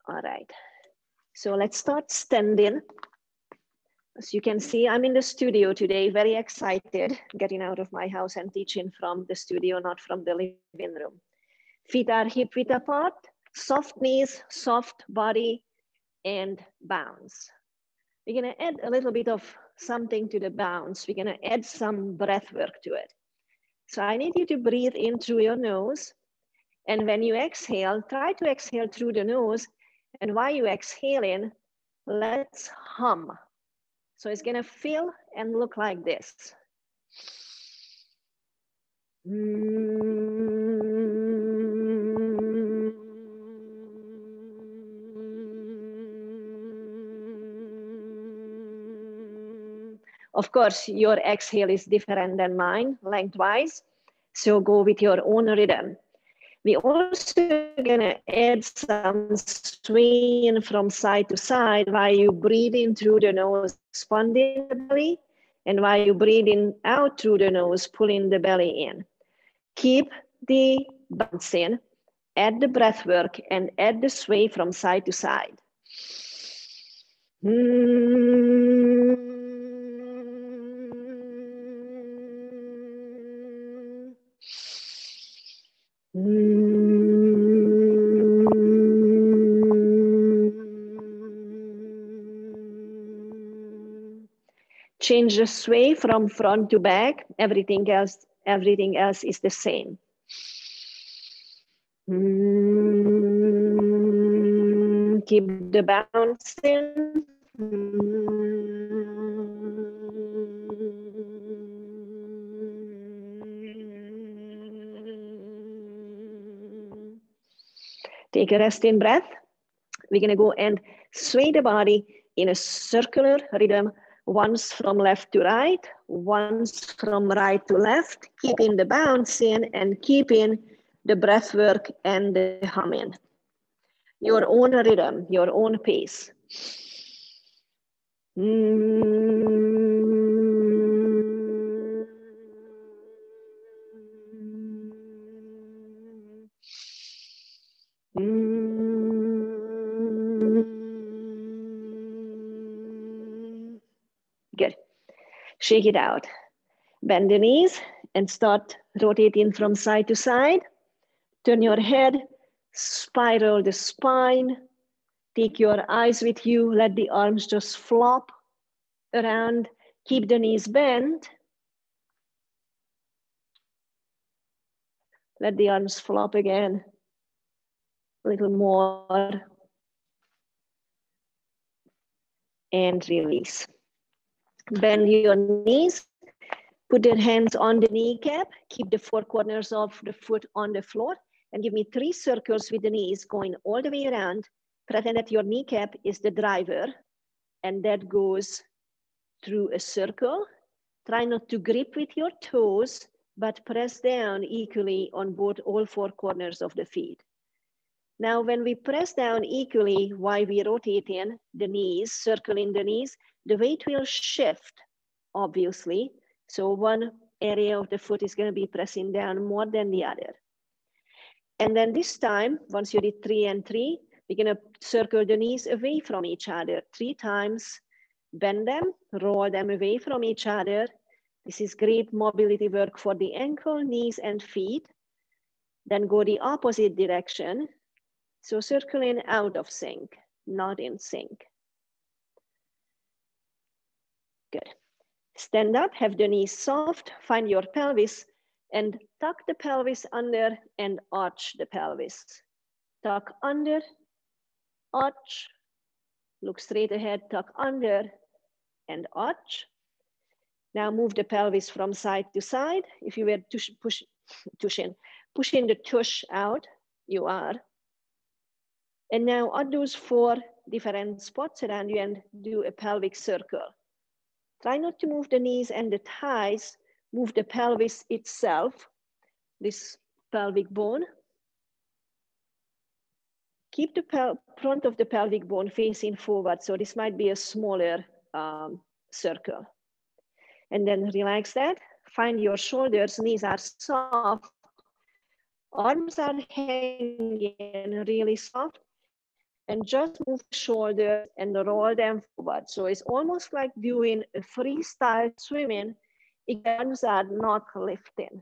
All right. So let's start standing. As you can see, I'm in the studio today, very excited, getting out of my house and teaching from the studio, not from the living room. Feet are hip width apart, soft knees, soft body, and bounce. We're gonna add a little bit of something to the bounce. We're gonna add some breath work to it. So I need you to breathe in through your nose. And when you exhale, try to exhale through the nose. And while you're exhaling, let's hum. So it's gonna feel and look like this. Of course, your exhale is different than mine, lengthwise. So go with your own rhythm. We're also gonna add some swaying from side to side while you breathe in through the nose, expanding the belly, and while you breathe in out through the nose, pulling the belly in. Keep the bouncing, add the breath work, and add the sway from side to side. Change the sway from front to back. Everything else is the same. Keep the bouncing. Take a resting breath. We're gonna go and sway the body in a circular rhythm, once from left to right, once from right to left, keeping the bouncing and keeping the breath work and the humming. Your own rhythm, your own pace. Good. Shake it out. Bend the knees and start rotating from side to side. Turn your head, spiral the spine. Take your eyes with you. Let the arms just flop around. Keep the knees bent. Let the arms flop again. A little more. And release. Bend your knees. Put your hands on the kneecap. Keep the four corners of the foot on the floor. And give me 3 circles with the knees going all the way around. Pretend that your kneecap is the driver. And that goes through a circle. Try not to grip with your toes, but press down equally on all 4 corners of the feet. Now, when we press down equally while we rotating the knees, circling the knees, the weight will shift, obviously. So one area of the foot is going to be pressing down more than the other. And then this time, once you did 3 and 3, we're going to circle the knees away from each other 3 times, bend them, roll them away from each other. This is great mobility work for the ankle, knees, and feet. Then go the opposite direction. So circling out of sync, not in sync. Good. Stand up, have the knees soft, find your pelvis, and tuck the pelvis under and arch the pelvis. Tuck under, arch, look straight ahead, tuck under, and arch. Now move the pelvis from side to side. If you were pushing the tush out, you are. And now add those 4 different spots around you and do a pelvic circle. Try not to move the knees and the thighs, move the pelvis itself, this pelvic bone. Keep the front of the pelvic bone facing forward, so this might be a smaller circle. And then relax that, find your shoulders, knees are soft, arms are hanging really soft. And just move the shoulders and roll them forward. So it's almost like doing a freestyle swimming. Arms are not lifting.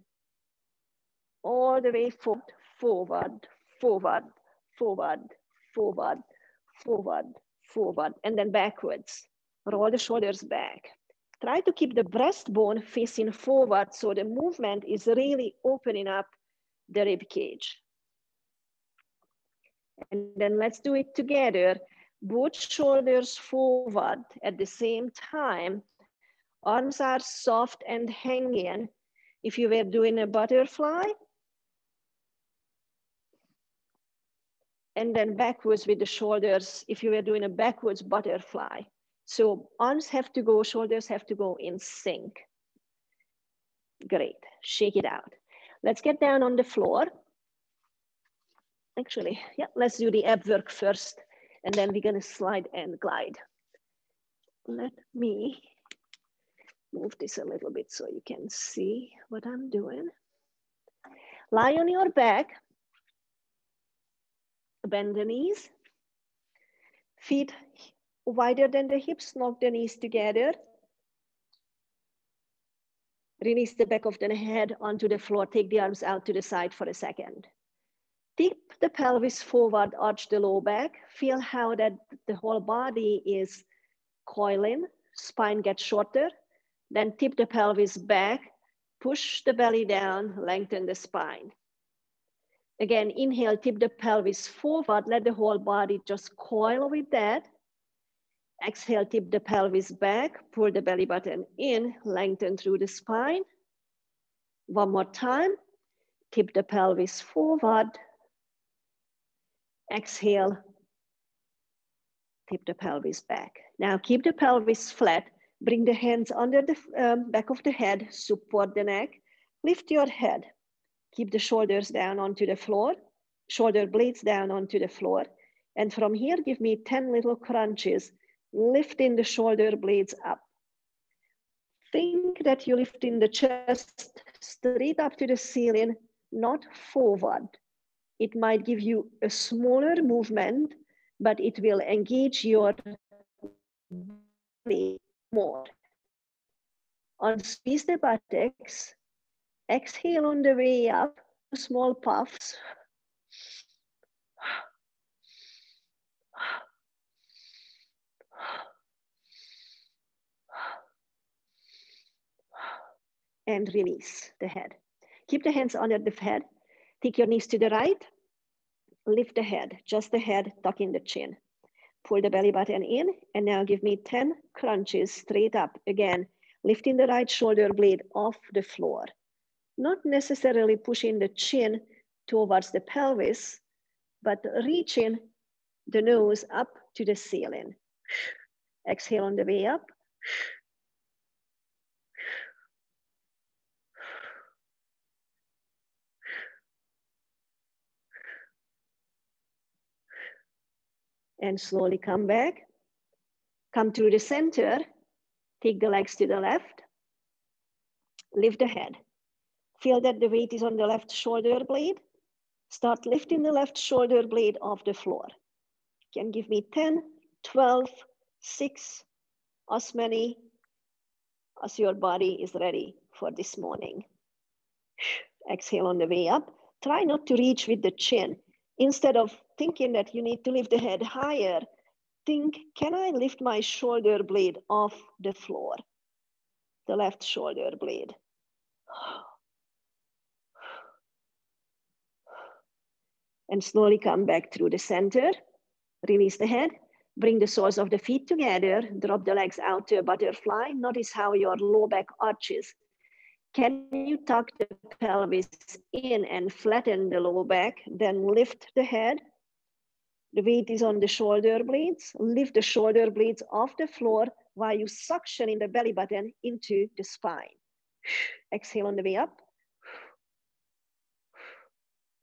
All the way forward, forward, forward, forward, forward, forward, forward, and then backwards. Roll the shoulders back. Try to keep the breastbone facing forward so the movement is really opening up the rib cage. And then let's do it together. Both shoulders forward at the same time. Arms are soft and hanging. If you were doing a butterfly, and then backwards with the shoulders, if you were doing a backwards butterfly. So arms have to go, shoulders have to go in sync. Great, shake it out. Let's get down on the floor. Actually, yeah, let's do the ab work first, and then we're gonna slide and glide. Let me move this a little bit so you can see what I'm doing. Lie on your back, bend the knees, feet wider than the hips, knock the knees together. Release the back of the head onto the floor, take the arms out to the side for a second. Tip the pelvis forward, arch the low back. Feel how that the whole body is coiling, spine gets shorter. Then tip the pelvis back, push the belly down, lengthen the spine. Again, inhale, tip the pelvis forward, let the whole body just coil with that. Exhale, tip the pelvis back, pull the belly button in, lengthen through the spine. One more time, tip the pelvis forward. Exhale, tip the pelvis back. Now keep the pelvis flat, bring the hands under the back of the head, support the neck, lift your head. Keep the shoulders down onto the floor, shoulder blades down onto the floor. And from here, give me 10 little crunches, lifting the shoulder blades up. Think that you're lifting the chest straight up to the ceiling, not forward. It might give you a smaller movement, but it will engage your belly more. Unsqueeze the buttocks. Exhale on the way up, small puffs. And release the head. Keep the hands under the head. Take your knees to the right. Lift the head, just the head, tuck in the chin. Pull the belly button in, and now give me 10 crunches straight up. Again, lifting the right shoulder blade off the floor. Not necessarily pushing the chin towards the pelvis, but reaching the nose up to the ceiling. Exhale on the way up. And slowly come back. Come through the center. Take the legs to the left. Lift the head. Feel that the weight is on the left shoulder blade. Start lifting the left shoulder blade off the floor. You can give me 10, 12, 6, as many as your body is ready for this morning. Exhale on the way up. Try not to reach with the chin. Instead of thinking that you need to lift the head higher, think, can I lift my shoulder blade off the floor? The left shoulder blade. And slowly come back through the center. Release the head. Bring the soles of the feet together. Drop the legs out to a butterfly. Notice how your low back arches. Can you tuck the pelvis in and flatten the low back? Then lift the head. The weight is on the shoulder blades. Lift the shoulder blades off the floor while you suction in the belly button into the spine. Exhale on the way up.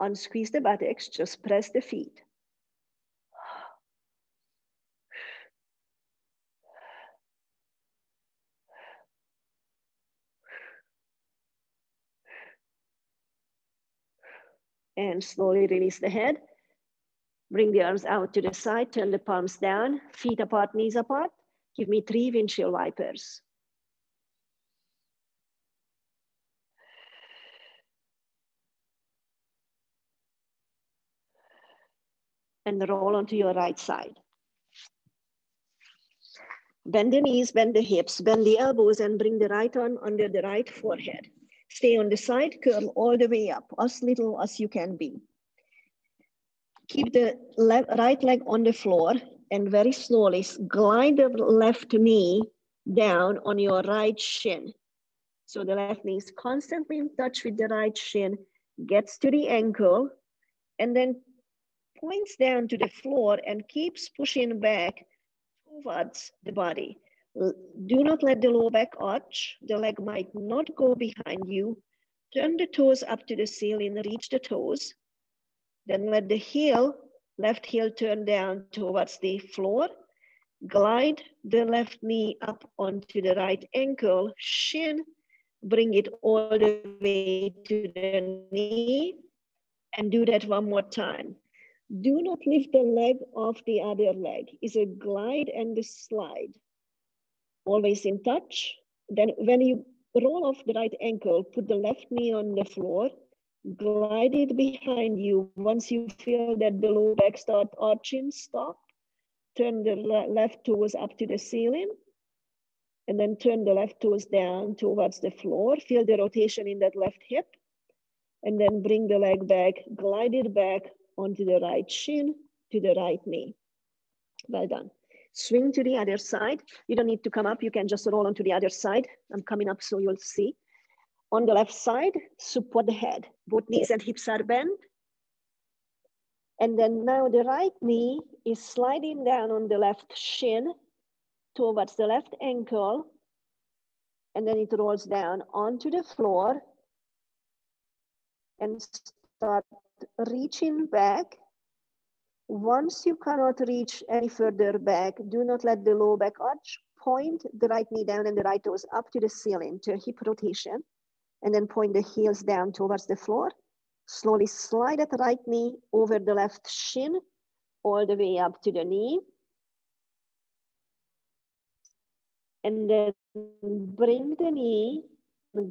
Unsqueeze the buttocks, just press the feet. And slowly release the head. Bring the arms out to the side, turn the palms down, feet apart, knees apart. Give me 3 windshield wipers. And roll onto your right side. Bend the knees, bend the hips, bend the elbows, and bring the right arm under the right forehead. Stay on the side, curl all the way up, as little as you can be. Keep the right leg on the floor and very slowly glide the left knee down on your right shin. So the left knee is constantly in touch with the right shin, gets to the ankle, and then points down to the floor and keeps pushing back towards the body. Do not let the low back arch. The leg might not go behind you. Turn the toes up to the ceiling, reach the toes. Then let the heel, left heel turn down towards the floor. Glide the left knee up onto the right ankle, shin, bring it all the way to the knee, and do that one more time. Do not lift the leg off the other leg. It's a glide and a slide. Always in touch. Then when you roll off the right ankle, put the left knee on the floor, glide it behind you. Once you feel that the low back start arching, stop. Turn the left toes up to the ceiling, and then turn the left toes down towards the floor. Feel the rotation in that left hip, and then bring the leg back, glide it back onto the right shin, to the right knee. Well done. Swing to the other side. You don't need to come up. You can just roll onto the other side. I'm coming up so you'll see. On the left side, support the head. Both knees and hips are bent. And then now the right knee is sliding down on the left shin towards the left ankle. And then it rolls down onto the floor and start reaching back. Once you cannot reach any further back, do not let the low back arch. Point the right knee down and the right toes up to the ceiling to hip rotation. And then point the heels down towards the floor. Slowly slide that right knee over the left shin, all the way up to the knee. And then bring the knee,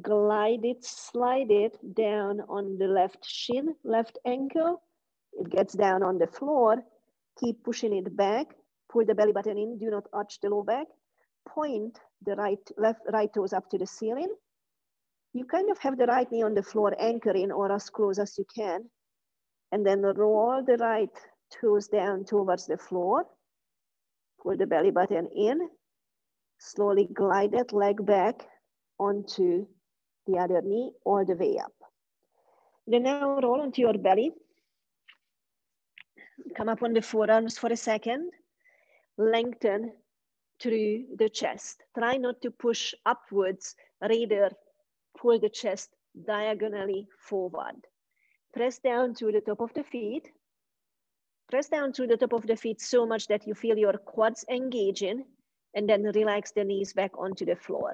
glide it, slide it down on the left shin, left ankle. It gets down on the floor. Keep pushing it back. Pull the belly button in. Do not arch the low back. Point the right toes up to the ceiling. You kind of have the right knee on the floor anchoring or as close as you can. And then roll the right toes down towards the floor. Pull the belly button in. Slowly glide that leg back onto the other knee all the way up. Then now roll onto your belly. Come up on the forearms for a second. Lengthen through the chest. Try not to push upwards, rather pull the chest diagonally forward. Press down to the top of the feet. Press down to the top of the feet so much that you feel your quads engaging, and then relax the knees back onto the floor.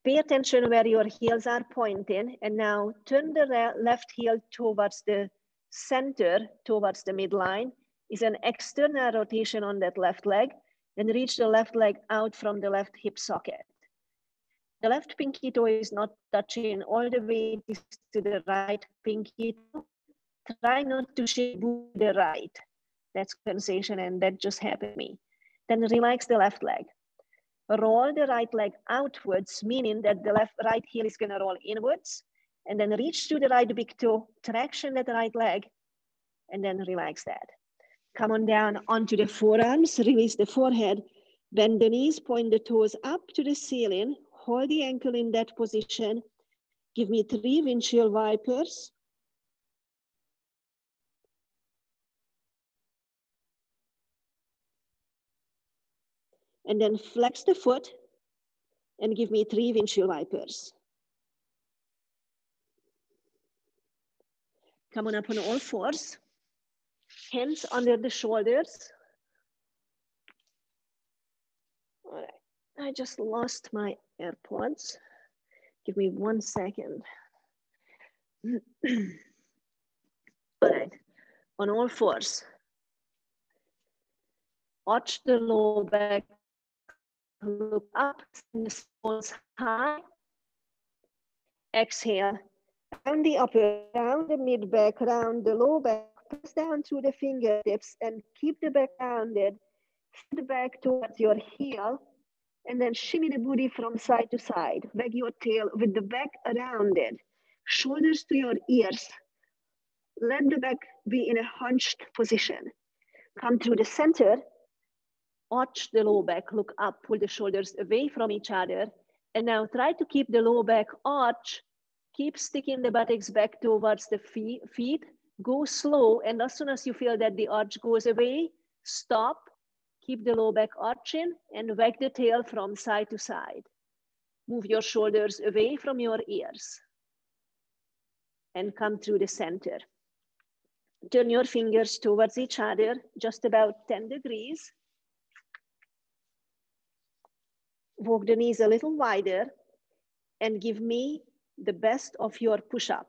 Pay attention where your heels are pointing, and now turn the left heel towards the center, towards the midline. Is an external rotation on that left leg, and reach the left leg out from the left hip socket. The left pinky toe is not touching all the way to the right pinky toe. Try not to shake the right. That's sensation, and that just happened to me. Then relax the left leg. Roll the right leg outwards, meaning that the right heel is gonna roll inwards, and then reach to the right big toe, traction that right leg, and then relax that. Come on down onto the forearms, release the forehead, bend the knees, point the toes up to the ceiling, hold the ankle in that position. Give me 3 windshield wipers. And then flex the foot and give me 3 windshield wipers. Come on up on all fours. Hands under the shoulders. All right, I just lost my AirPods. Give me 1 second. All right, on all fours. Arch the lower back, look up, send the bones high. Exhale, round the upper, round the mid back, round the low back, press down through the fingertips and keep the back rounded. Sit back towards your heel and then shimmy the booty from side to side. Wag your tail with the back rounded, shoulders to your ears. Let the back be in a hunched position. Come through the center, arch the low back, look up, pull the shoulders away from each other. And now try to keep the low back arch. Keep sticking the buttocks back towards the feet. Go slow, and as soon as you feel that the arch goes away, stop. Keep the low back arching and wag the tail from side to side. Move your shoulders away from your ears and come through the center. Turn your fingers towards each other, just about 10 degrees. Walk the knees a little wider and give me the best of your push-up.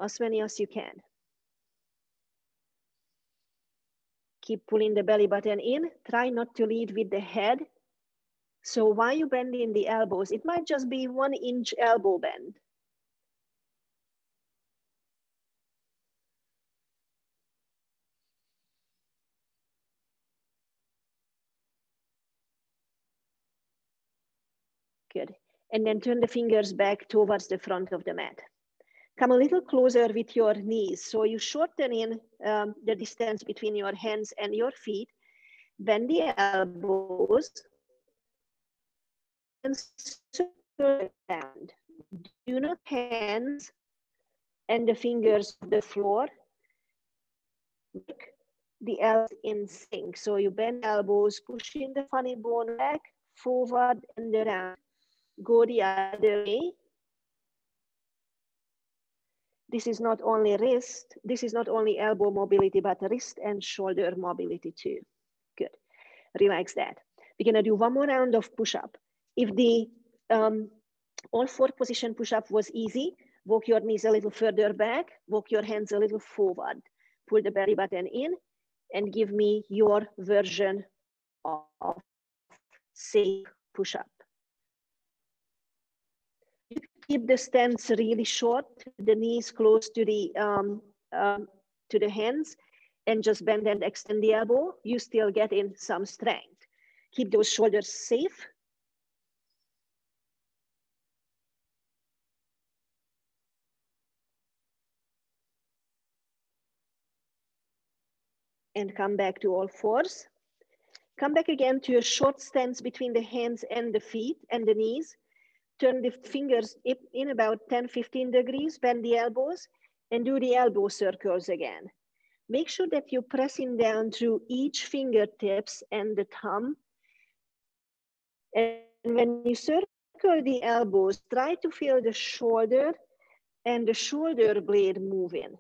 As many as you can. Keep pulling the belly button in. Try not to lead with the head. So while you bend in the elbows, it might just be 1 inch elbow bend. Good. And then turn the fingers back towards the front of the mat. Come a little closer with your knees. So you shorten in the distance between your hands and your feet. Bend the elbows and circle around. Do not hands and the fingers on the floor. Make the elbows in sync. So you bend elbows, pushing the funny bone back, forward and around. Go the other way. This is not only wrist, this is not only elbow mobility, but wrist and shoulder mobility too. Good. Relax that. We're gonna do one more round of push-up. If the all 4 position push-up was easy, walk your knees a little further back, walk your hands a little forward, pull the belly button in, and give me your version of safe push-up. You keep the stance really short, the knees close to the hands, and just bend and extend the elbow. You still get in some strength. Keep those shoulders safe. And come back to all fours. Come back again to a short stance between the hands and the feet and the knees. Turn the fingers in about 10-15 degrees, bend the elbows, and do the elbow circles again. Make sure that you're pressing down through each fingertips and the thumb. And when you circle the elbows, try to feel the shoulder and the shoulder blade moving.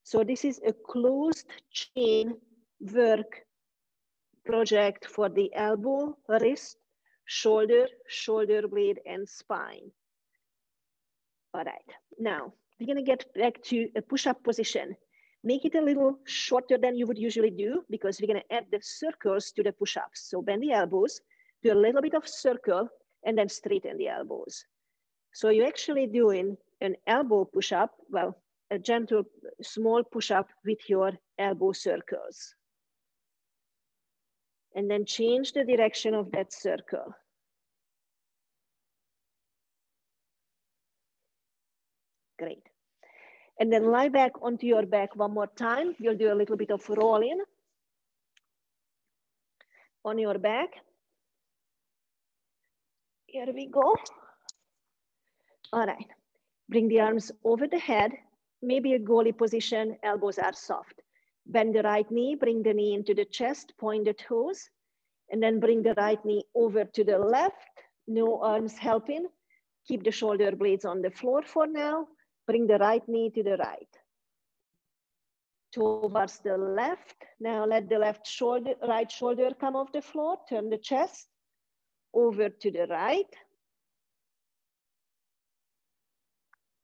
So this is a closed chain work project for the elbow, wrist, shoulder, shoulder blade, and spine. All right, now we're gonna get back to a push-up position. Make it a little shorter than you would usually do because we're gonna add the circles to the push-ups. So bend the elbows, do a little bit of circle, and then straighten the elbows. So you're actually doing an elbow push-up, well, a gentle, small push-up with your elbow circles. And then change the direction of that circle. Great. And then lie back onto your back one more time. You'll do a little bit of rolling on your back. Here we go. All right. Bring the arms over the head, maybe a goalie position, elbows are soft. Bend the right knee, bring the knee into the chest, point the toes, and then bring the right knee over to the left, no arms helping. Keep the shoulder blades on the floor for now. Bring the right knee to the right. Towards the left. Now let the right shoulder come off the floor. Turn the chest over to the right.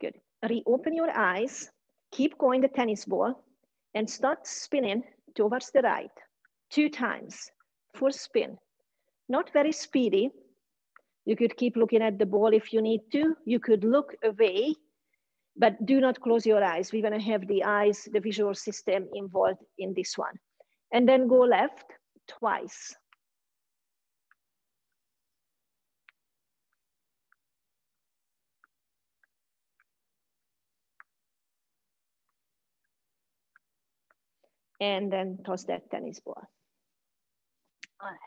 Good. Reopen your eyes. Keep going the tennis ball and start spinning towards the right. 2 times. Full spin. Not very speedy. You could keep looking at the ball if you need to. You could look away, but do not close your eyes. We're gonna have the eyes, the visual system involved in this one. And then go left twice. And then toss that tennis ball. All right.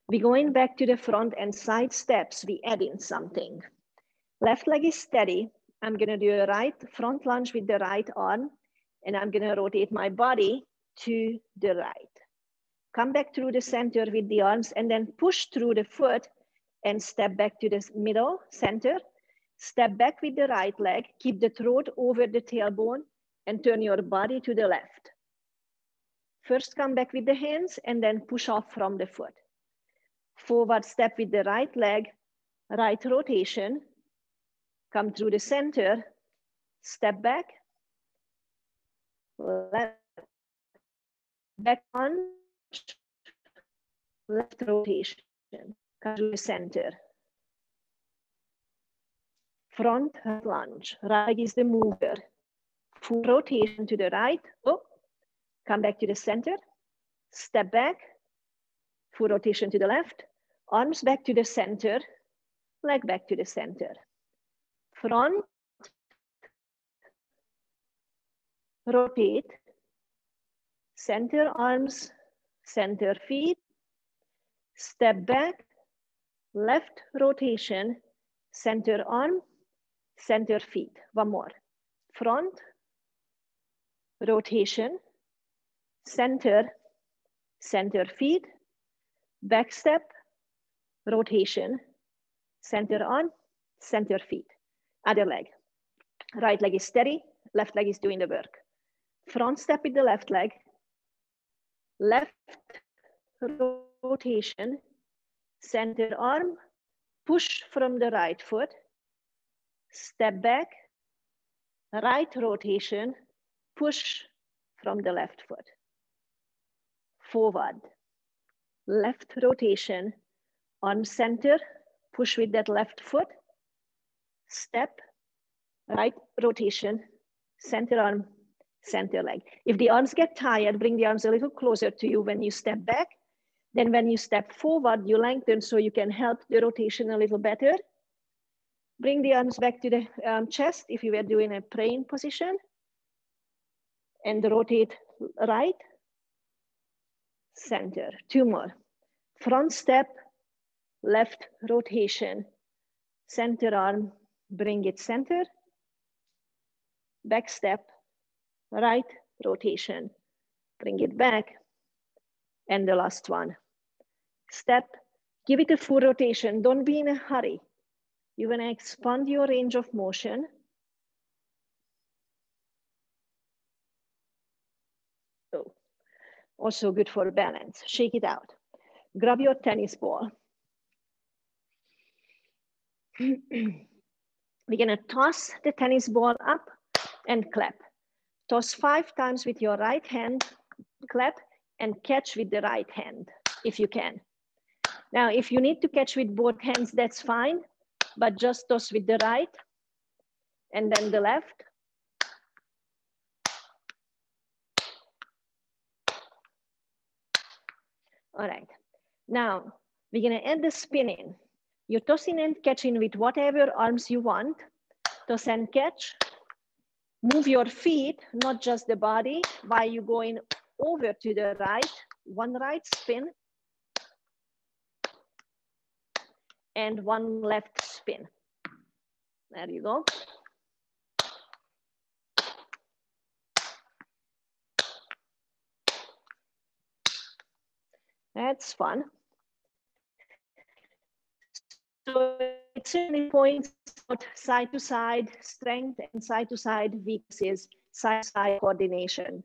We're going back to the front and side steps. We add in something. Left leg is steady. I'm gonna do a right front lunge with the right arm, and I'm gonna rotate my body to the right. Come back through the center with the arms and then push through the foot and step back to the middle, center. Step back with the right leg, keep the throat over the tailbone and turn your body to the left. First come back with the hands and then push off from the foot. Forward step with the right leg, right rotation, come through the center, step back, left, back on, left rotation, come through the center. Front lunge, right is the mover. Full rotation to the right, oh, come back to the center, step back, full rotation to the left, arms back to the center, leg back to the center. Front, rotate, center arms, center feet, step back, left rotation, center arm, center feet. One more. Front, rotation, center, center feet, back step, rotation, center arm, center feet. Other leg. Right leg is steady, left leg is doing the work. Front step with the left leg, left rotation, center arm, push from the right foot, step back, right rotation, push from the left foot. Forward, left rotation, arm center, push with that left foot, step, right rotation, center arm, center leg. If the arms get tired, bring the arms a little closer to you when you step back. Then when you step forward, you lengthen so you can help the rotation a little better. Bring the arms back to the chest if you were doing a praying position. And rotate right, center. 2 more. Front step, left rotation, center arm, bring it center. Back step, right rotation, bring it back. And the last one. Step, give it a full rotation. Don't be in a hurry. You're gonna expand your range of motion. Oh, also good for balance. Shake it out. Grab your tennis ball. We're gonna toss the tennis ball up and clap. Toss 5 times with your right hand, clap, and catch with the right hand, if you can. Now, if you need to catch with both hands, that's fine, but just toss with the right and then the left. All right, now we're gonna add the spinning. You're tossing and catching with whatever arms you want. Toss and catch. Move your feet, not just the body, while you're going over to the right. One right spin. And one left spin. There you go. That's fun. So it certainly points out side to side strength and side to side weaknesses, side to side coordination.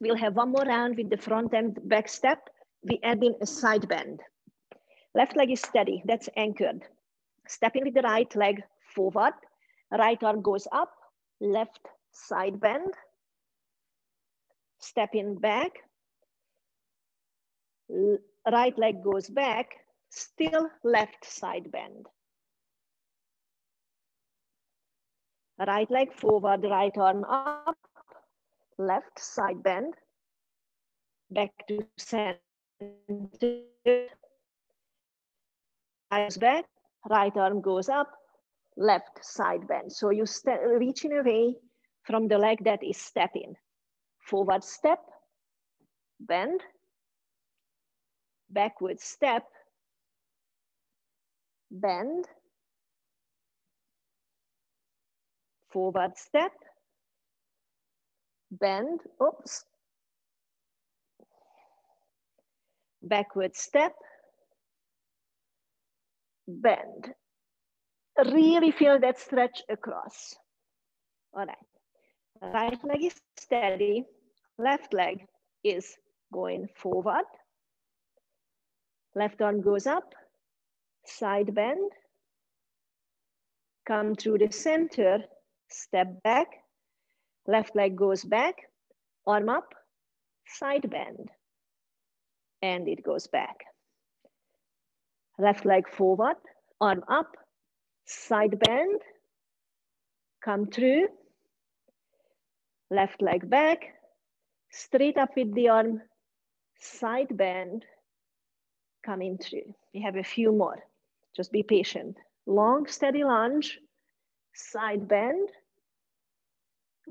We'll have one more round with the front and back step. We add in a side bend. Left leg is steady, that's anchored. Step in with the right leg forward. Right arm goes up, left side bend. Step in back. Right leg goes back, still left side bend. Right leg forward, right arm up, left side bend. Back to center. Right back, right arm goes up, left side bend. So you reaching away from the leg that is stepping. Forward step, bend, backward step, bend, forward step, bend, oops, backward step, bend. Really feel that stretch across. All right. Right leg is steady, left leg is going forward. Left arm goes up, side bend, come through the center, step back, left leg goes back, arm up, side bend, and it goes back. Left leg forward, arm up, side bend, come through, left leg back, straight up with the arm, side bend, coming through. We have a few more. Just be patient. Long, steady lunge, side bend,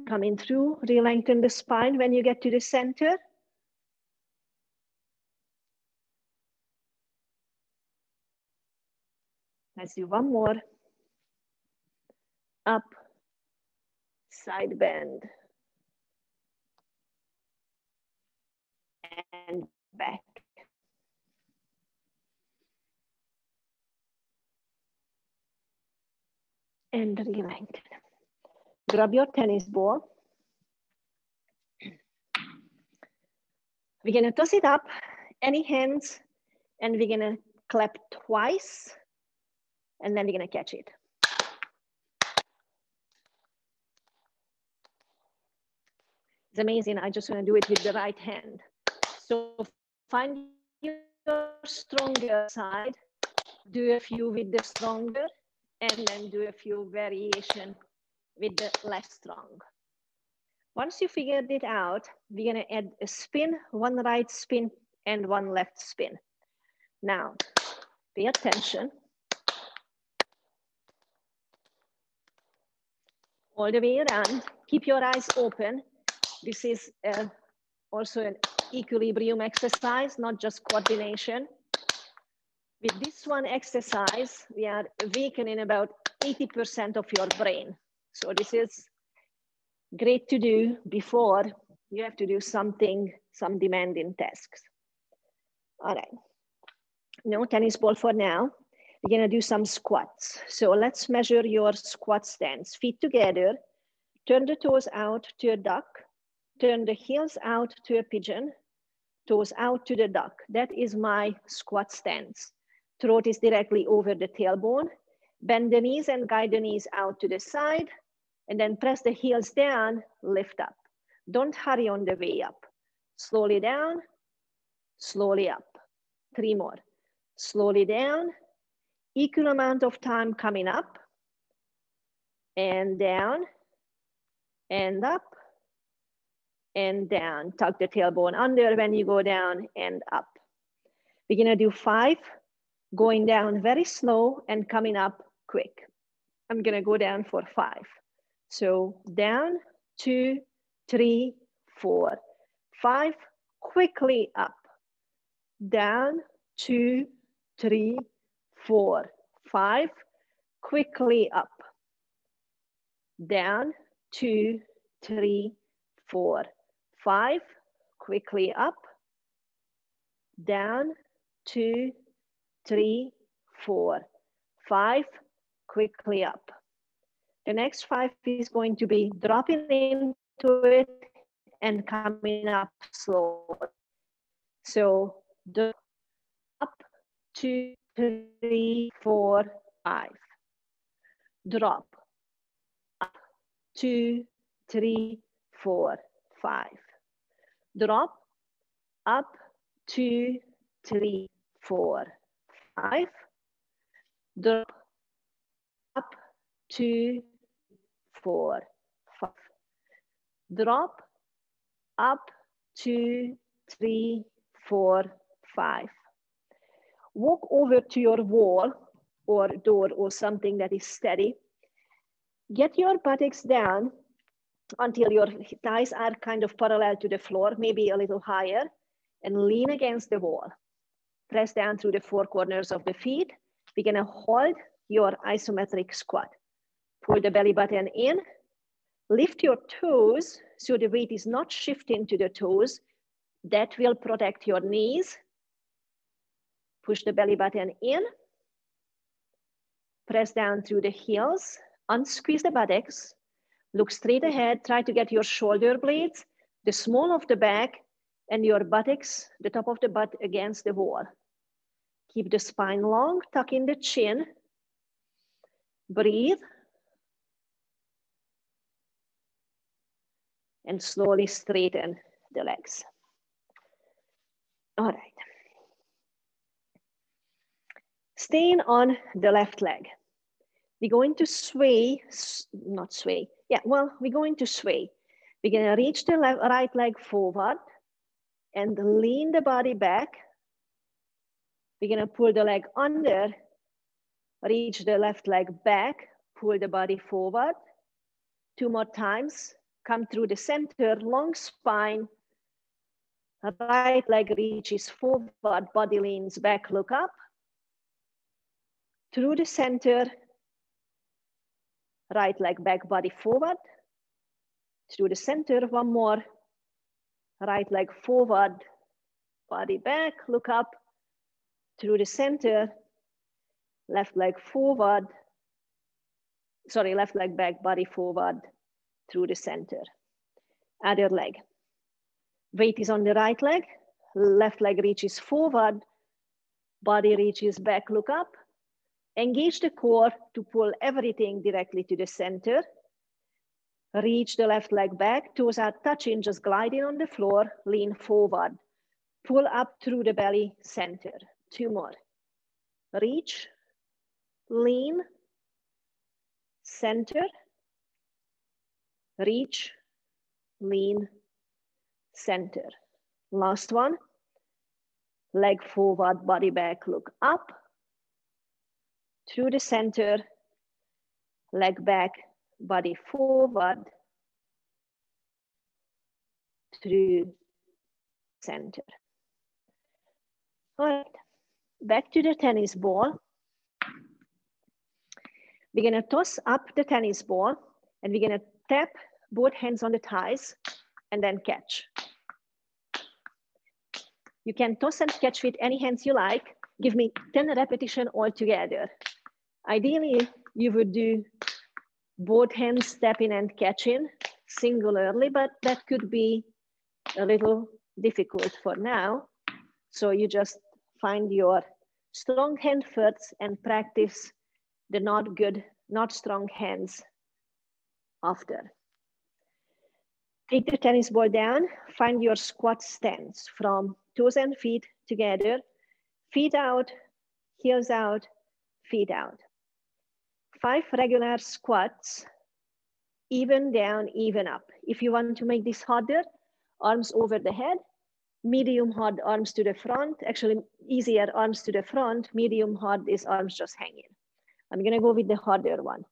coming through, re-lengthen the spine when you get to the center. Let's do one more. Up, side bend, and back. And re-lengthen. Grab your tennis ball. We're gonna toss it up, any hands, and we're gonna clap twice, and then we're gonna catch it. It's amazing, I just wanna do it with the right hand. So find your stronger side, do a few with the stronger, and then do a few variation with the less strong. Once you figured it out, we're gonna add a spin, one right spin and one left spin. Now, pay attention. All the way around, keep your eyes open. This is also an equilibrium exercise, not just coordination. With this one exercise, we are awakening about 80% of your brain. So this is great to do before you have to do something, some demanding tasks. All right, no tennis ball for now. We're gonna do some squats. So let's measure your squat stance. Feet together, turn the toes out to a duck, turn the heels out to a pigeon, toes out to the duck. That is my squat stance. Throat is directly over the tailbone. Bend the knees and guide the knees out to the side, and then press the heels down, lift up. Don't hurry on the way up. Slowly down, slowly up. 3 more. Slowly down, equal amount of time coming up, and down, and up, and down. Tuck the tailbone under when you go down and up. We're gonna do 5, going down very slow and coming up quick. I'm gonna go down for 5. So down, 2, 3, 4, 5, quickly up. Down, 2, 3, 4, 5, quickly up. Down, 2, 3, 4, 5, quickly up. Down, 2, 3, 4, 5, quickly up. The next 5 is going to be dropping into it and coming up slow. So up, 2, 3, 4, 5. Drop. Up. 2, 3, 4, 5. Drop. Up. 2, 3, 4, 5. Drop. Up. 2, 4, 5. Drop. Up. 2, 3, 4, 5. Walk over to your wall or door or something that is steady. Get your buttocks down until your thighs are kind of parallel to the floor, maybe a little higher, and lean against the wall. Press down through the four corners of the feet. We're gonna hold your isometric squat. Pull the belly button in. Lift your toes so the weight is not shifting to the toes. That will protect your knees. Push the belly button in. Press down through the heels. Unsqueeze the buttocks. Look straight ahead. Try to get your shoulder blades, the small of the back, and your buttocks, the top of the butt against the wall. Keep the spine long. Tuck in the chin. Breathe. And slowly straighten the legs. All right. Staying on the left leg. We're going to sway, not sway. Yeah, well, we're going to sway. We're gonna reach the right leg forward and lean the body back. We're gonna pull the leg under, reach the left leg back, pull the body forward. 2 more times. Come through the center, long spine. Right leg reaches forward, body leans back, look up. Through the center, right leg back, body forward. Through the center, one more. Right leg forward, body back, look up. Through the center, left leg forward. Sorry, left leg back, body forward, through the center. Other leg. Weight is on the right leg. Left leg reaches forward. Body reaches back, look up. Engage the core to pull everything directly to the center. Reach the left leg back. Toes are touching, just gliding on the floor. Lean forward. Pull up through the belly, center. 2 more. Reach, lean, center. Reach, lean, center. Last one. Leg forward, body back, look up. Through the center, leg back, body forward, through center. All right, back to the tennis ball. We're gonna toss up the tennis ball and we're gonna tap both hands on the thighs and then catch. You can toss and catch with any hands you like. Give me 10 repetitions altogether. Ideally, you would do both hands tapping and catching singularly, but that could be a little difficult for now. So you just find your strong hand first and practice the not good, not strong hands after. Take the tennis ball down, find your squat stance from toes and feet together, feet out, heels out, feet out. 5 regular squats, even down, even up. If you want to make this harder, arms over the head, medium hard arms to the front, actually easier arms to the front, medium hard is arms just hanging. I'm gonna go with the harder one.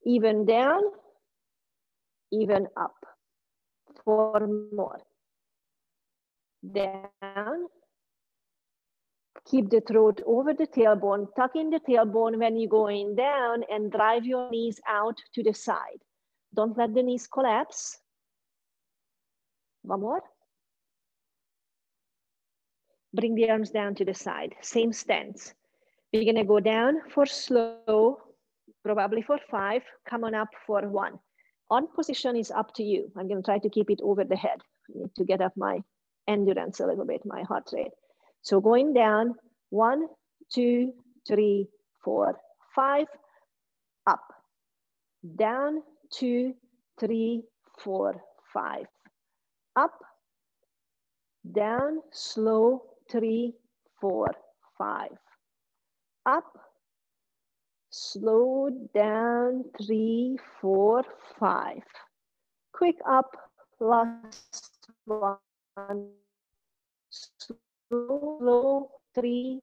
Even down, even up. 4 more. Down. Keep the throat over the tailbone, tuck in the tailbone when you're going down and drive your knees out to the side. Don't let the knees collapse. 1 more. Bring the arms down to the side, same stance. We're gonna go down for slow, probably for 5, come on up for 1. On position is up to you. I'm gonna try to keep it over the head. I need to get up my endurance a little bit, my heart rate. So going down, 1, 2, 3, 4, 5, up, down, 2, 3, 4, 5, up, down, slow, 3, 4, 5, up, slow down, 3, 4, 5, quick up, last one, slow, 3,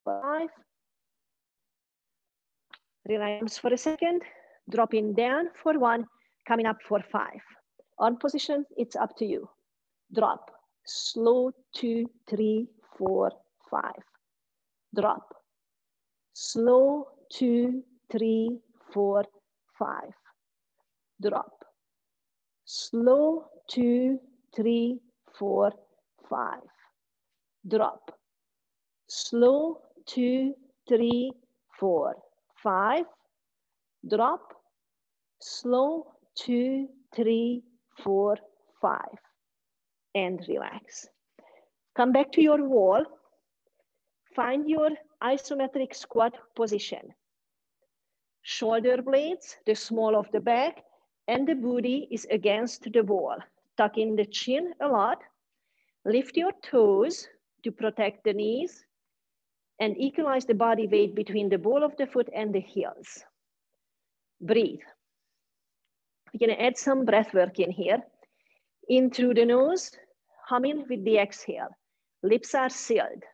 5, relax for a second, dropping down for 1, coming up for 5. On position, it's up to you. Drop, slow, 2, 3, 4, 5. Drop, slow, 2, 3, 4, 5. Drop, slow, 2, 3, 4, 5. Drop, slow, 2, 3, 4, 5. Drop, slow, 2, 3, 4, 5. And relax. Come back to your wall. Find your isometric squat position. Shoulder blades, the small of the back, and the booty is against the wall. Tuck in the chin a lot. Lift your toes to protect the knees and equalize the body weight between the ball of the foot and the heels. Breathe. We're gonna add some breath work in here. In through the nose, humming with the exhale. Lips are sealed.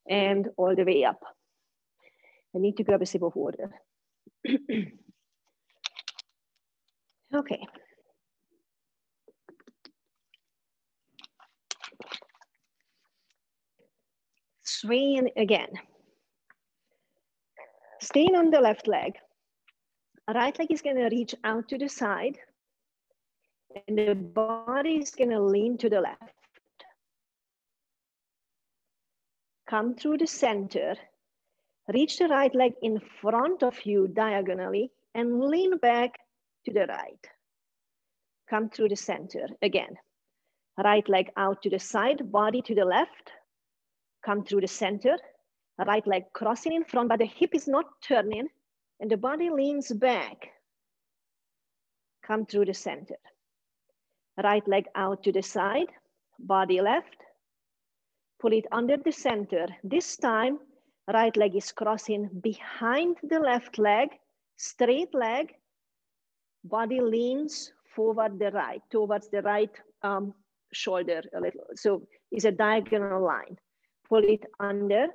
And all the way up. I need to grab a sip of water. Okay. Swaying again. Staying on the left leg. Right leg is gonna reach out to the side and the body is gonna lean to the left. Come through the center, reach the right leg in front of you diagonally and lean back to the right. Come through the center again. Right leg out to the side, body to the left. Come through the center, right leg crossing in front, but the hip is not turning and the body leans back. Come through the center. Right leg out to the side, body left. Pull it under the center. This time, right leg is crossing behind the left leg, straight leg. Body leans forward the right, towards the right shoulder a little. So it's a diagonal line. Pull it under.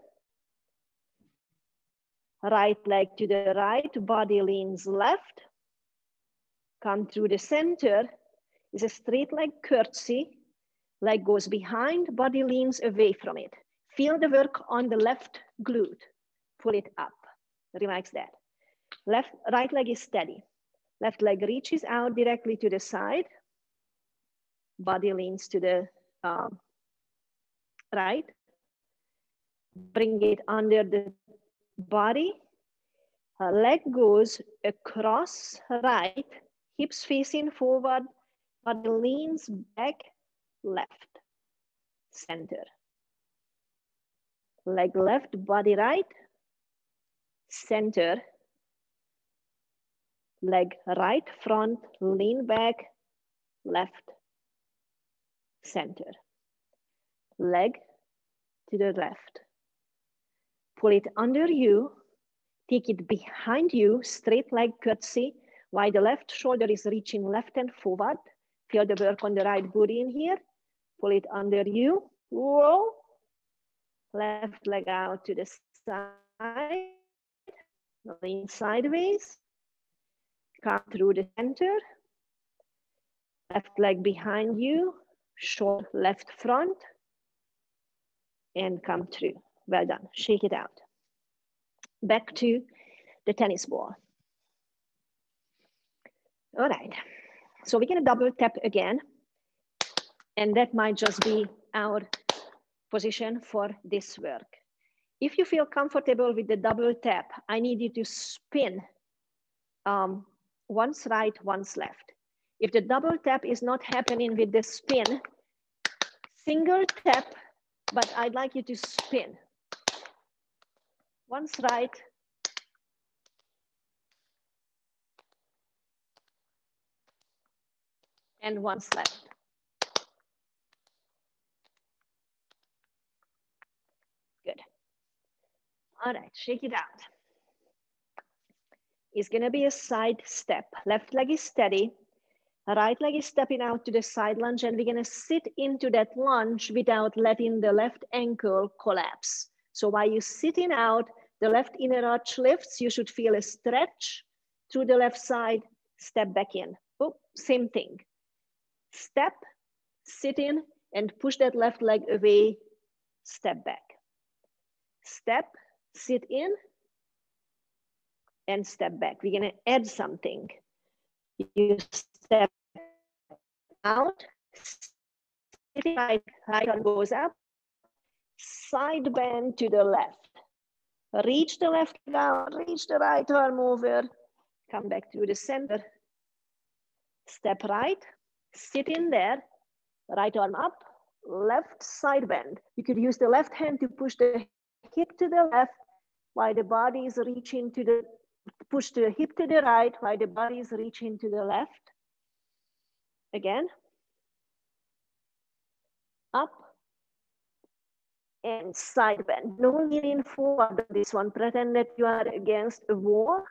Right leg to the right, body leans left. Come through the center. It's a straight leg curtsy. Leg goes behind, body leans away from it. Feel the work on the left glute. Pull it up. Relax that. Right leg is steady. Left leg reaches out directly to the side. Body leans to the right. Bring it under the body. Leg goes across right, hips facing forward, body leans back, left, center. Leg left, body right, center. Leg right, front, lean back, left, center. Leg to the left. Pull it under you, take it behind you, straight leg curtsy, while the left shoulder is reaching left and forward. Feel the work on the right booty in here. Pull it under you. Whoa. Left leg out to the side. Lean sideways. Come through the center. Left leg behind you. Short left front. And come through. Well done. Shake it out. Back to the tennis ball. All right. So we're going to double tap again. And that might just be our position for this work. If you feel comfortable with the double tap, I need you to spin once right, once left. If the double tap is not happening with the spin, single tap, but I'd like you to spin. Once right, and once left. Good. All right, shake it out. It's gonna be a side step. Left leg is steady. Right leg is stepping out to the side lunge, and we're gonna sit into that lunge without letting the left ankle collapse. So while you're sitting out, the left inner arch lifts, you should feel a stretch through the left side, step back in. Oh, same thing. Step, sit in, and push that left leg away, step back. Step, sit in, and step back. We're gonna add something. You step out, right arm goes up, side bend to the left. Reach the left down, reach the right arm over, come back to the center. Step right, sit in there, right arm up, left side bend. You could use the left hand to push the hip to the left while the body is reaching to the, push the hip to the right while the body is reaching to the left. Again, up and side bend. No leaning forward on this one. Pretend that you are against a wall.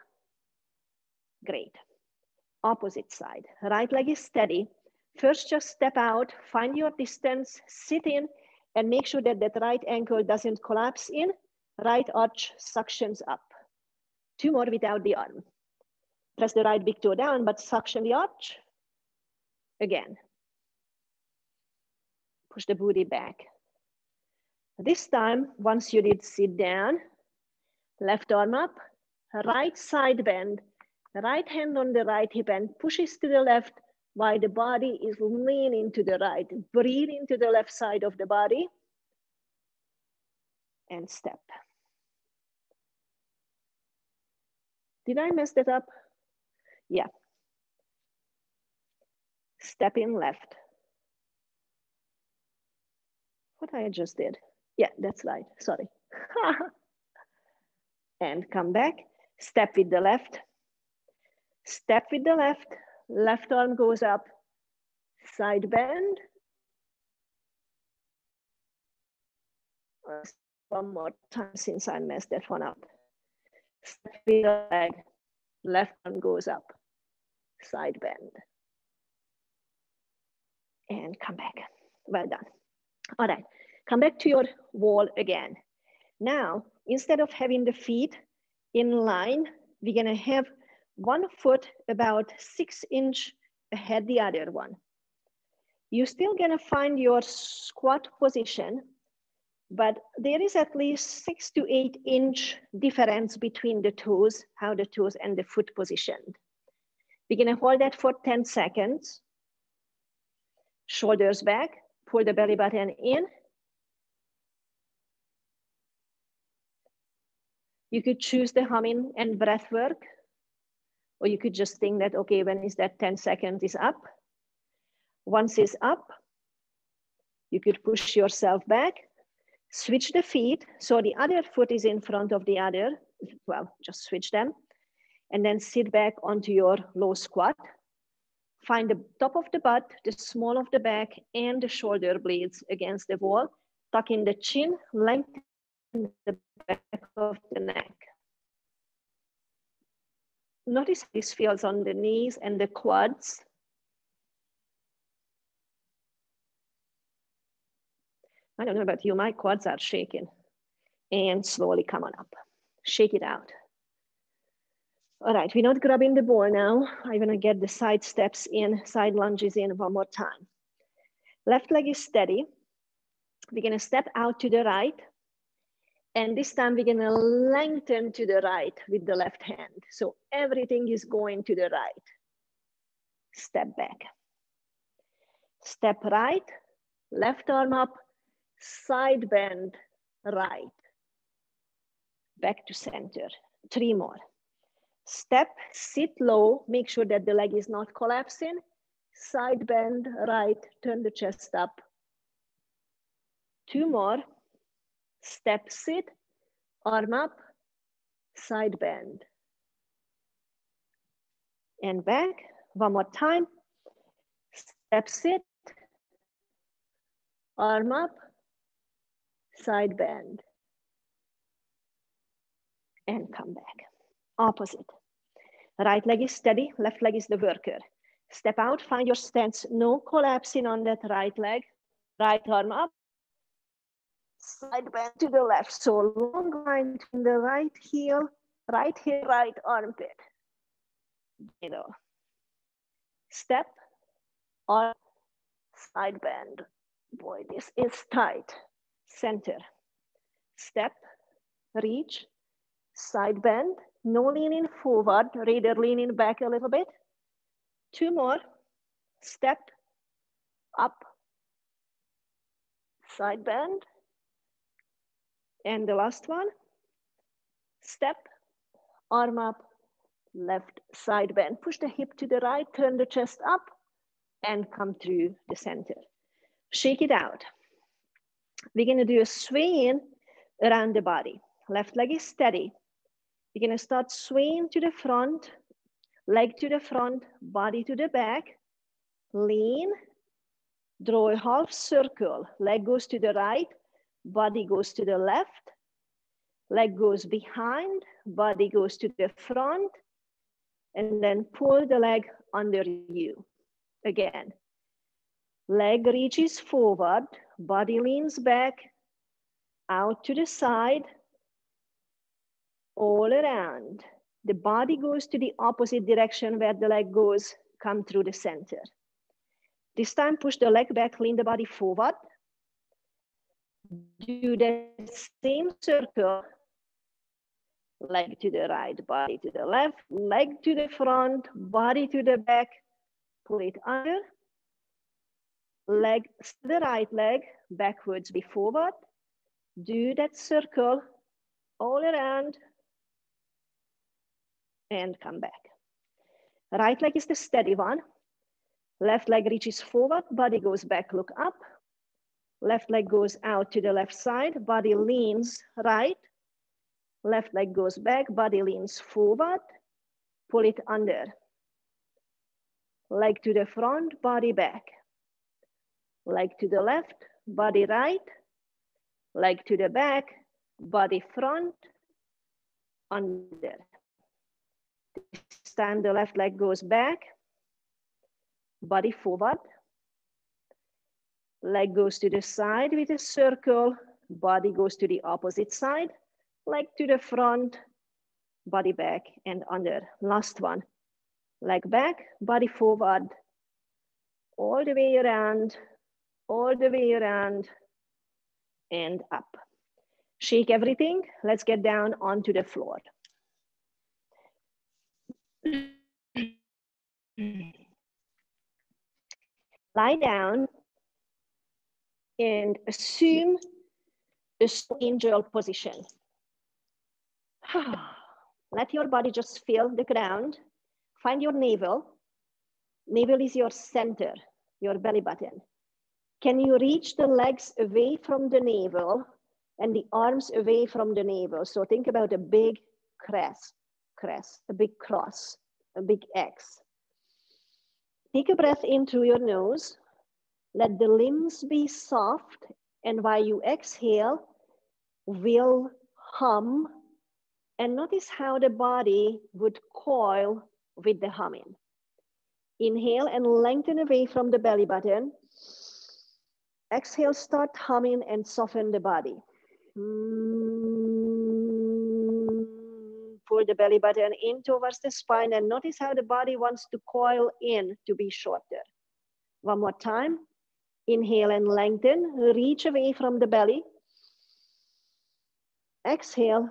Great. Opposite side. Right leg is steady. First, just step out, find your distance, sit in, and make sure that that right ankle doesn't collapse in. Right arch suctions up. 2 more without the arm. Press the right big toe down, but suction the arch. Again. Push the booty back. This time, once you did sit down, left arm up, right side bend, right hand on the right hip and pushes to the left while the body is leaning to the right. Breathe into the left side of the body and step. Did I mess that up? Yeah. Step in left. What I just did. Yeah, that's right, sorry. And come back, step with the left. Step with the left, left arm goes up, side bend. One more time since I messed that one up. Step with the leg, left arm goes up, side bend. And come back, well done. All right, come back to your wall again. Now, instead of having the feet in line, we're gonna have one foot about 6 inches ahead the other one. You're still gonna find your squat position, but there is at least 6 to 8 inch difference between the toes, how the toes and the foot positioned. We're gonna hold that for 10 seconds. Shoulders back, pull the belly button in. You could choose the humming and breath work, or you could just think that, okay, when is that 10 seconds is up? Once it's up, you could push yourself back, switch the feet, so the other foot is in front of the other, well, just switch them, and then sit back onto your low squat. Find the top of the butt, the small of the back, and the shoulder blades against the wall. Tuck in the chin, lengthen the back of the neck. Notice this feels on the knees and the quads. I don't know about you, my quads are shaking. And slowly come on up. Shake it out. All right, we're not grabbing the ball now. I'm gonna get the side steps in, side lunges in one more time. Left leg is steady. We're gonna step out to the right. And this time we're gonna lengthen to the right with the left hand. So everything is going to the right. Step back. Step right, left arm up, side bend, right. Back to center. 3 more. Step, sit low, make sure that the leg is not collapsing. Side bend, right, turn the chest up. 2 more. Step, sit, arm up, side bend. And back, 1 more time. Step, sit, arm up, side bend. And come back. Opposite. Right leg is steady, left leg is the worker. Step out, find your stance, no collapsing on that right leg. Right arm up, side bend to the left. So long line between the right heel, right armpit. Middle. Step, arm, side bend. Boy, this is tight. Center. Step, reach, side bend. No leaning forward, rather leaning back a little bit. 2 more. Step, up, side bend. And the last one. Step, arm up, left side bend. Push the hip to the right, turn the chest up, and come through the center. Shake it out. We're gonna do a swaying around the body. Left leg is steady. You're gonna start swaying to the front, leg to the front, body to the back. Lean, draw a half circle. Leg goes to the right, body goes to the left. Leg goes behind, body goes to the front, and then pull the leg under you. Again, leg reaches forward, body leans back, out to the side, all around. The body goes to the opposite direction where the leg goes, come through the center. This time, push the leg back, lean the body forward. Do the same circle. Leg to the right, body to the left, leg to the front, body to the back, pull it under. Leg, the right leg, backwards be forward. Do that circle all around and come back. Right leg is the steady one. Left leg reaches forward, body goes back, look up. Left leg goes out to the left side, body leans right. Left leg goes back, body leans forward, pull it under. Leg to the front, body back. Leg to the left, body right. Leg to the back, body front, under. This time the left leg goes back, body forward. Leg goes to the side with a circle, body goes to the opposite side. Leg to the front, body back and under. Last one, leg back, body forward, all the way around, and up. Shake everything. Let's get down onto the floor. Lie down and assume a angel position. Let your body just feel the ground. Find your navel. Navel is your center, your belly button. Can you reach the legs away from the navel and the arms away from the navel? So think about a big crest, a big cross, a big X. Take a breath in through your nose. Let the limbs be soft. And while you exhale, will hum. And notice how the body would coil with the humming. Inhale and lengthen away from the belly button. Exhale, start humming and soften the body. Pull the belly button in towards the spine and notice how the body wants to coil in to be shorter. One more time. Inhale and lengthen. Reach away from the belly. Exhale.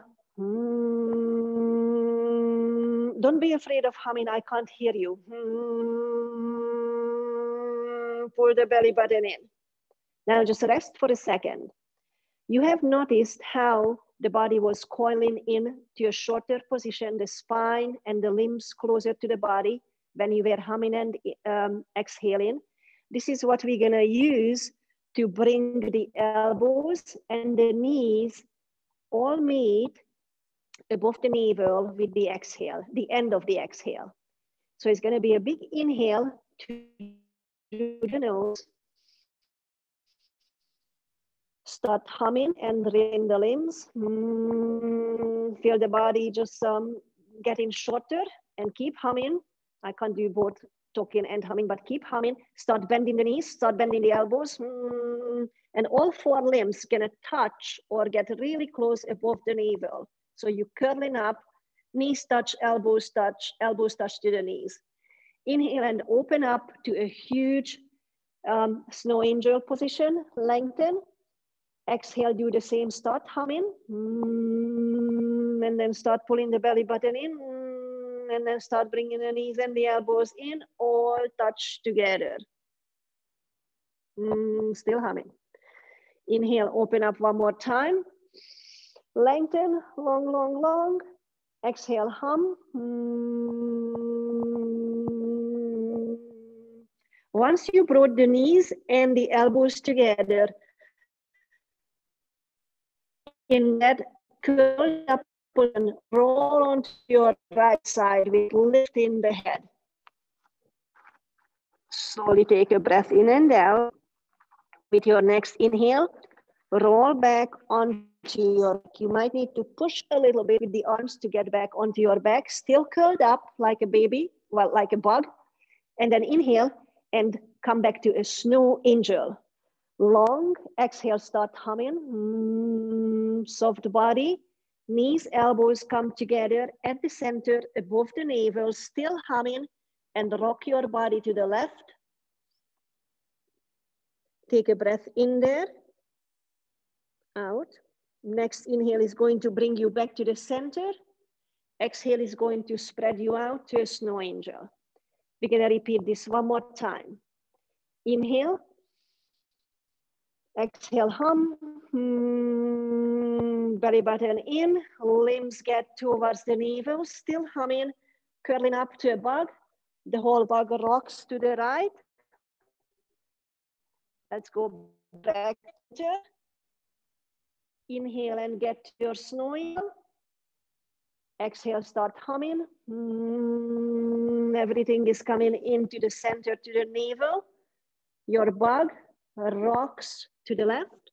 Don't be afraid of humming. I can't hear you. Pull the belly button in. Now just rest for a second. You have noticed how the body was coiling in to a shorter position, the spine and the limbs closer to the body when you were humming and exhaling. This is what we're gonna use to bring the elbows and the knees all meet above the navel with the exhale, the end of the exhale. So it's gonna be a big inhale to the nose. Start humming and relaxing the limbs. Feel the body just getting shorter and keep humming. I can't do both talking and humming, but keep humming. Start bending the knees, start bending the elbows. And all four limbs gonna touch or get really close above the navel. So you're curling up, knees touch elbows touch to the knees. Inhale and open up to a huge snow angel position, lengthen. Exhale, do the same, start humming. And then start pulling the belly button in. And then start bringing the knees and the elbows in, all touch together. Still humming. Inhale, open up one more time. Lengthen, long, long, long. Exhale, hum. Once you brought the knees and the elbows together, in that curled up position, roll onto your right side with lifting the head. Slowly take a breath in and out. With your next inhale, roll back onto your back. You might need to push a little bit with the arms to get back onto your back, still curled up like a baby, well, like a bug. And then inhale and come back to a snow angel. Long exhale, start humming. Soft body, knees, elbows come together at the center, above the navel, still humming, and rock your body to the left. Take a breath in there, out. Next inhale is going to bring you back to the center. Exhale is going to spread you out to a snow angel. We're gonna repeat this one more time. Inhale. Exhale, hum. Belly button in, limbs get towards the navel, still humming, curling up to a bug. The whole bug rocks to the right. Let's go back. Inhale and get to your snow angel. Exhale, start humming. Everything is coming into the center to the navel. Your bug rocks to the left,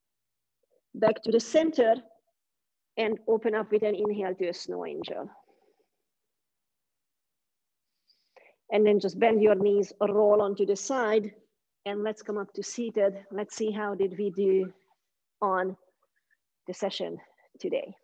back to the center, and open up with an inhale to a snow angel. And then just bend your knees, roll onto the side, and let's come up to seated. Let's see how did we do on the session today.